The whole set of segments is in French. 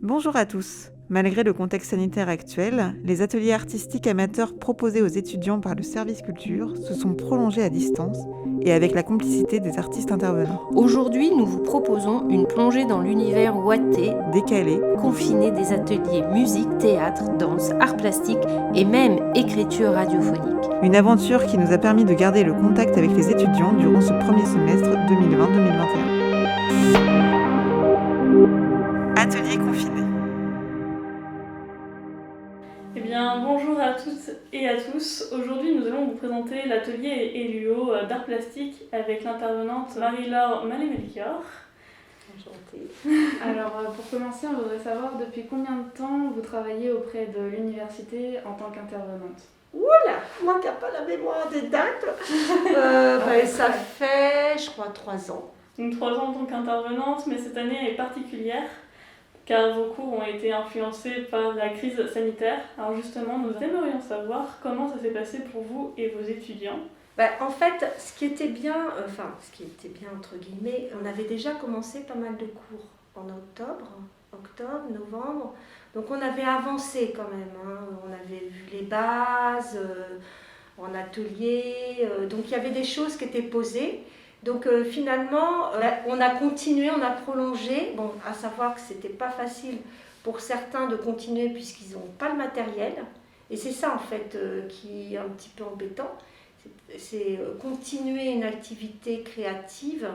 Bonjour à tous. Malgré le contexte sanitaire actuel, les ateliers artistiques amateurs proposés aux étudiants par le service culture se sont prolongés à distance et avec la complicité des artistes intervenants. Aujourd'hui, nous vous proposons une plongée dans l'univers ouaté, Décalés, confiné des ateliers musique, théâtre, danse, arts plastiques et même écriture radiophonique. une aventure qui nous a permis de garder le contact avec les étudiants durant ce premier semestre 2020-2021. Atelier confiné. Eh bien, bonjour à toutes et à tous. Aujourd'hui, nous allons vous présenter l'atelier Eluo d'art plastique avec l'intervenante Marie-Laure Malé-Melchior. Enchantée. Alors, pour commencer, on voudrait savoir depuis combien de temps vous travaillez auprès de l'université en tant qu'intervenante. Oula, moi qui n'ai pas la mémoire des dates, ça fait, je crois, 3 ans. Donc 3 ans en tant qu'intervenante, mais cette année est particulière car vos cours ont été influencés par la crise sanitaire. Alors justement, nous aimerions savoir comment ça s'est passé pour vous et vos étudiants. En fait, ce qui était bien entre guillemets, on avait déjà commencé pas mal de cours en octobre, novembre. Donc on avait avancé quand même, hein. On avait vu les bases en atelier, donc il y avait des choses qui étaient posées. Donc finalement, on a continué, on a prolongé, bon, à savoir que c'était pas facile pour certains de continuer puisqu'ils n'ont pas le matériel. Et c'est ça en fait qui est un petit peu embêtant, c'est continuer une activité créative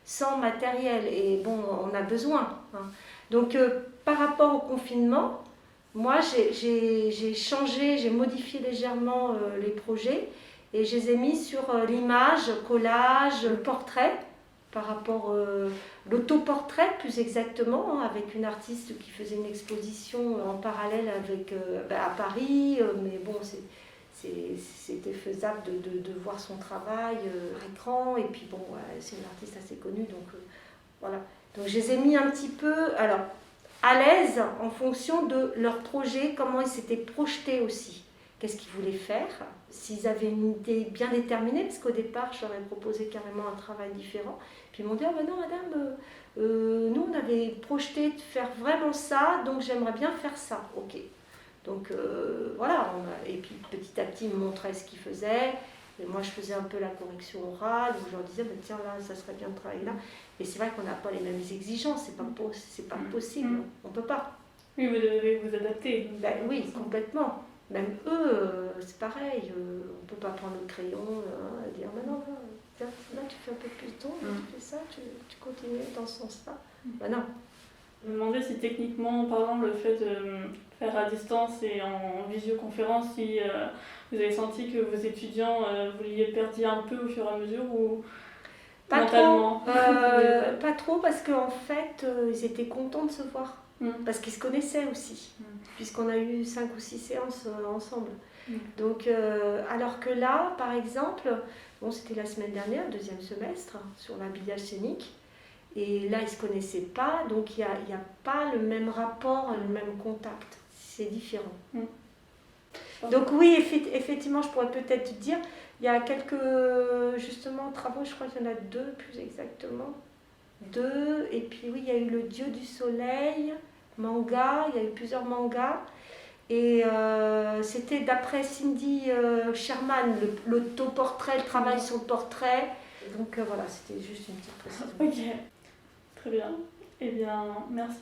sans matériel. Et bon, on a besoin, hein. Donc par rapport au confinement, moi j'ai changé, j'ai modifié légèrement les projets. Et je les ai mis sur l'image, collage, le portrait, par rapport l'autoportrait plus exactement, hein, avec une artiste qui faisait une exposition en parallèle avec, à Paris, mais bon, c'était faisable de voir son travail à écran, et puis bon, c'est une artiste assez connue, donc voilà. Donc je les ai mis un petit peu alors, à l'aise en fonction de leur projet, comment ils s'étaient projetés aussi. Qu'est-ce qu'ils voulaient faire, s'ils avaient une idée bien déterminée, parce qu'au départ, je leur ai proposé carrément un travail différent. Puis ils m'ont dit, ah ben non madame, nous on avait projeté de faire vraiment ça, donc j'aimerais bien faire ça. Ok. Donc voilà, et puis petit à petit, ils me montraient ce qu'ils faisaient, et moi je faisais un peu la correction orale, où je leur disais, ben, tiens là, ça serait bien de travailler là. Et c'est vrai qu'on n'a pas les mêmes exigences, c'est pas possible, on ne peut pas. Oui, vous devez vous adapter. Oui, complètement. Même eux, c'est pareil, on ne peut pas prendre le crayon et dire non, là tu fais un peu plus tôt, tu fais ça, tu continues dans ce sens-là. Non. Je me demandais si techniquement parlant, le fait de faire à distance et en visioconférence, si vous avez senti que vos étudiants, vous les perdiez un peu au fur et à mesure ou pas mentalement trop, pas trop parce qu'en fait, ils étaient contents de se voir. Parce qu'ils se connaissaient aussi, puisqu'on a eu 5 ou 6 séances ensemble. Donc, alors que là, par exemple, bon, c'était la semaine dernière, deuxième semestre, sur l'habillage scénique, et là, ils ne se connaissaient pas, donc il n'y a pas le même rapport, le même contact. C'est différent. Donc oui, effectivement, je pourrais peut-être dire, il y a quelques, justement, travaux, je crois qu'il y en a 2 plus exactement. 2, et puis oui, il y a eu le Dieu du Soleil, manga, il y a eu plusieurs mangas, et c'était d'après Cindy Sherman, l'autoportrait, le travail sur le portrait, donc voilà, c'était juste une petite précision. Ok, très bien, eh bien merci.